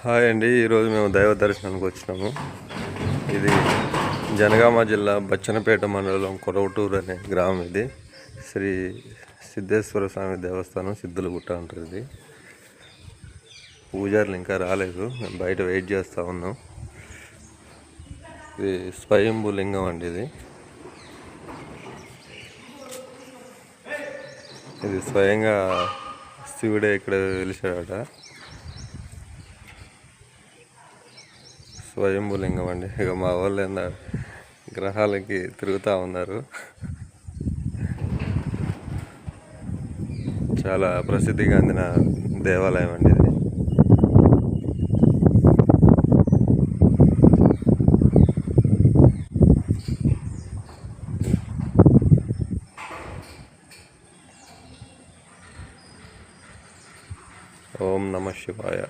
Hi అండి, ఈరోజు మేము దైవ దర్శనానికి వచ్చినాము. ఇది జనగామ జిల్లా బచ్చన్నపేట మండలం కొరవటూరు అనే గ్రామం. ఇది శ్రీ సిద్ధేశ్వర స్వామి దేవస్థానం, సిద్ధులగుట్ట అంటారు. ఇది పూజారులు ఇంకా రాలేదు, మేము బయట వెయిట్ చేస్తూ ఉన్నాం. ఇది స్వయంభూ లింగం అండి. ఇది స్వయంగా శివుడే ఇక్కడ వెలిశాడట. స్వయంభూ లింగం అండి. ఇక మా వాళ్ళు గ్రహాలకి తిరుగుతూ ఉన్నారు. చాలా ప్రసిద్ధిగాందిన దేవాలయం అండి ఇది. ఓం నమః శివాయ.